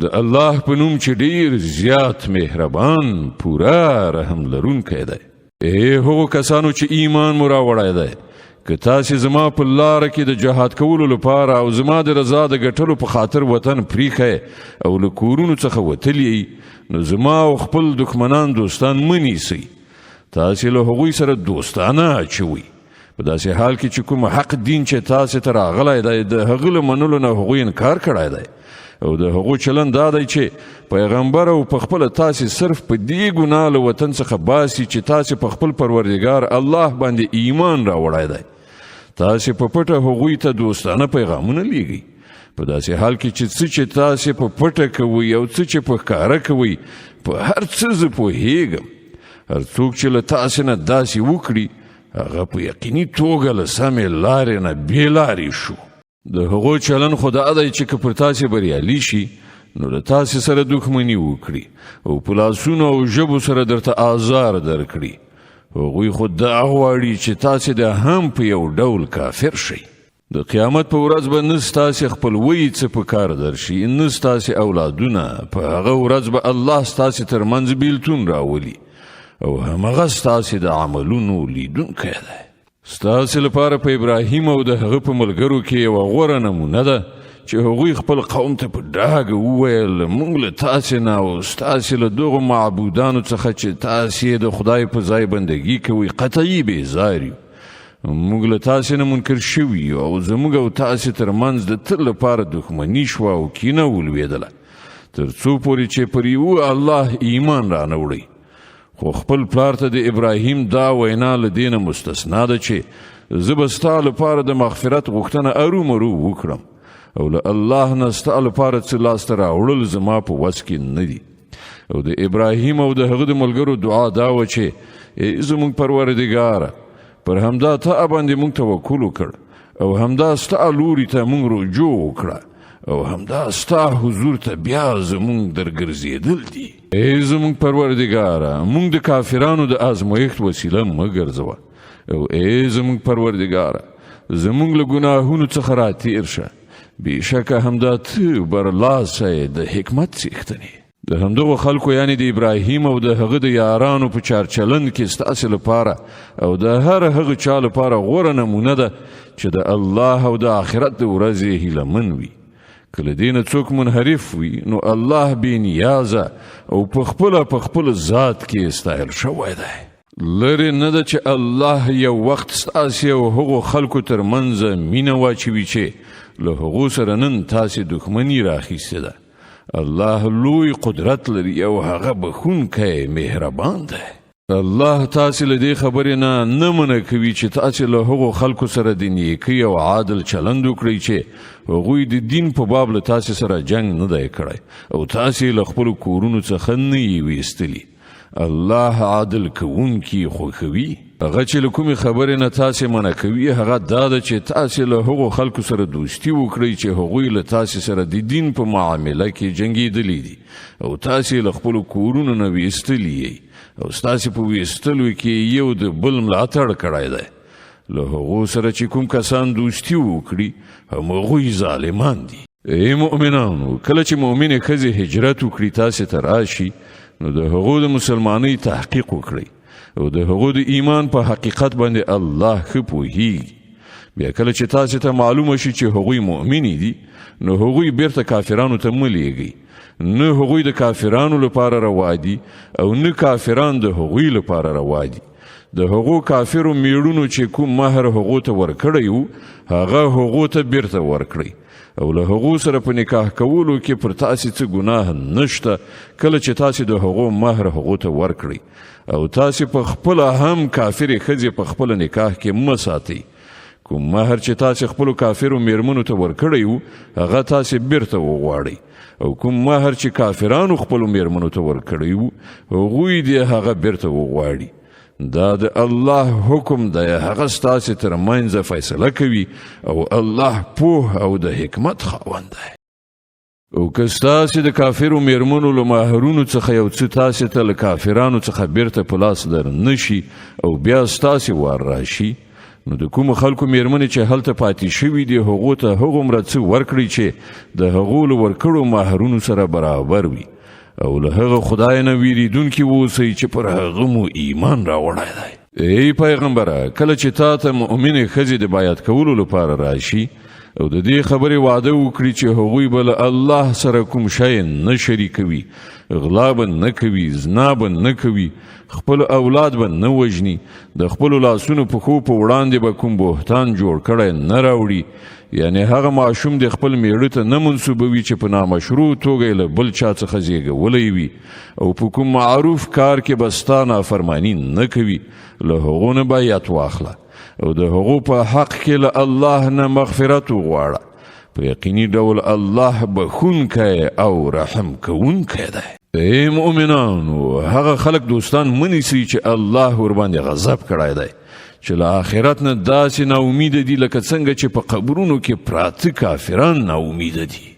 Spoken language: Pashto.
د الله په نوم چې ډیر زیات مهربان پورا رحم لرونکی دی. ای هغو کسانو چې ایمان مو راوړی دی، که تاسې زما په لاره کې د جهاد کولو لپاره او زما د رضا د ګټلو په خاطر وطن پریښی او له کورونو څخه وتلی، نو زما او خپل دښمنان دوستان مه نیسئ. تاسې له هغوی سره دوستانه اچوئ په داسې حال کې چې کوم حق دین چې تاسې ته راغلی دی د هغه له منلو نه هغوی انکار کړی دی. او د هغو چلند دا دی چې پیغمبر او په خپله تاسې صرف په دې ګناه له وطن څخه باسي چې تاسې په خپل پروردګار الله باندې ایمان راوړی دی. تاسې په پټه هغوی ته دوستانه پیغامونه لیږئ په داسې حال کې چې څه چې تاسې په پټه کوئ او څه چې په ښکاره کوئ په هر څه زه پوهیږم. هر څوک چې له تاسې نه داسې وکړي هغه په یقیني توګه له سمې لارې نه بې لارې شو. د هغو چلن خو دا دی چې که پر تاسې بریالي شي نو له تاسې سره دښمني وکړي او په لاسونو او ژبو سره درته آزار درکړي. هغوی خو دا غواړي چې تاسې د هم په یو ډول کافر شئ. د قیامت په ورځ به نه ستاسې خپلوۍ څه په کار درشي، نه ستاسې اولادونه. په هغه ورځ به الله ستاسې ترمنځ بیلتون راولي او همغه ستاسې د عملونو لیدونکی دی. ستاسې لپاره په ابراهیم او د هغه په ملګرو کې یوه غوره نمونه ده چې هغوی خپل قوم ته په ډاګه وویل موږ له تاسې نه او ستاسې له دغو معبودانو څخه چې تاسې د خدای په ځای بندګي کوئ قطعي بېزار یو. موږ له تاسې نه منکر شوي یو او زموږ او تاسې ترمنځ د تل لپاره دښمني شوه او کینه ولوېدله تر څو پورې چې پر یوه الله ایمان رانه. خو خپل پلار ته د ابراهیم دا وینا له دې نه مستثنا ده چې زه به ستا لپاره د مغفرت غوښتنه ارومرو وکړم او له الله نه ستا لپاره څه لاسته راوړل زما په وس کې نه دي. او د ابراهیم او د هغه د ملګرو دعا دا وه چې زموږ پروردګاره پر همدا ته باندې موږ توکل وکړ او همدا ستا لوري ته موږ رجوع وکړه او همدا ستا حضور ته بیا زموږ درګرځېدل دي. ای زموږ پروردګاره موږ د کافرانو د ازمایښت وسیله مه ګرځوه او ای زموږ پروردګاره زموږ له ګناهونو څخه راتېر شه. بېشکه همدا ته برلاسی د حکمت څښتنې. د همدغو خلکو یعنې د ابراهیم او د هغه د یارانو په چارچلند کې ستاسې لپاره او د هر هغه چا لپاره غوره نمونه ده چې د الله او د آخرت د ورځې هیلهمن وي. که له دې نه څوک منحرف وي نو الله بې نیازه او په خپل ذات کې ستایل شوی دی. لرې نه ده چې الله یو وخت ستاسې او هغو خلکو ترمنځ مینه واچوي چې له هغو سره نن تاسې دښمني راخیستې ده. الله لوی قدرت لري او هغه بخښونکی مهربان دی. الله تاسې له دې خبرې نه منع کوي چې تاسې له هغو خلکو سره د نیکۍ او عادل چلند وکړئ چې هغوی د دین په باب له تاسې سره جنګ نه دی کړی او تاسې له خپلو کورونو څخه نه یې ویستلي. الله عادل کوونکي خوښوي. هغه چې له کومې خبرې نه تاسې منع کوي هغه دا ده چې تاسې له هغو خلکو سره دوستي وکړئ چې هغوی له تاسې سره د دین په معامله کې جنګېدلي دي او تاسې له خپلو کورونو نه ویستلي یې او ستاسې په ویستلو کې یو د بل ملاتړ کړی دی. له هغو سره چې کوم کسان دوستي وکړي همغوی ظالمان دي. ای مؤمنانو کله چې مؤمنې ښځې هجرت وکړي تاسې ته راشي نو د هغو د مسلمانۍ تحقیق وکړئ او د هغو د ایمان په حقیقت باندې الله ښه پوهیږي. بیا کله چې تاسې ته معلومه شي چې هغوی مؤمنې دي نو هغوی بیرته کافرانو ته مه لیږئ. نه هغوی د کافرانو لپاره روا دي او نه کافران د هغوی لپاره روا دي. د هغو کافرو میړونو چې کوم مهر هغو ته ورکړی وو هغه هغو ته بیرته ورکړئ او له هغو سره په نکاح کولو کې پر تاسې څه ګناه نشته کله چې تاسې د هغو مهر هغو ته ورکړئ او تاسې په خپله هم کافرې ښځې په خپله نکاح کې مه ساتئ. کوم مهر چې تاسې خپلو کافرو میرمنو ته ورکړی وو هغه تاسې بیرته وغواړئ او کوم مهر چې کافرانو خپلو میرمنو ته ورکړی وو هغوی دې هغه بیرته وغواړي. دا د الله حکم دی، هغه ستاسې ترمنځ فیصله کوي او الله پوه او د حکمت خاوند دی. او که ستاسې د کافرو میرمنو له مهرونو څخه یو څه تاسې ته له کافرانو څخه بیرته په لاس در نشي او بیا ستاسې وار راشي نو د کوم خلکو میرمنې چې هلته پاتې شوي دي هغو ته هغومره څه ورکړي چې د هغو له ورکړو مهرونو سره برابر وي او له هغه خدای نه ویریدونکي اوسئ چې پر هغه مو ایمان راوړی دی. ای پیغمبره، کله چې تا ته مؤمنې ښځې د بیعت کولو لپاره راشي او د دې خبرې وعده وکړي چې هغوی به له الله سره کوم شی نه شریکوي، غلا به نه کوي، زنا به نه کوي، خپل اولاد به نه وژني، د خپلو لاسونو پښو په وړاندې به کوم بهتان جوړ کړی نه راوړي، یعنی هغه ماشوم د خپل میړه ته نه منسوبوي چې په نامشروع توګه یې له بل چا څخه زیږولی وي، او په کوم معروف کار کې به ستا نافرماني نه کوي، له هغو نه بیعت واخله او د هغو په حق کې له الله نه مغفرت وغواړه. په یقیني ډول الله بخښونکی او رحم کوونکی دی. ای مؤمنانو، هغه خلک دوستان منیسئ چې الله ورباندې غضب کړی دی، چې له آخرت نه داسې ناامیده دي لکه څنګه چې په قبرونو کې پراته کافران ناامیده دي.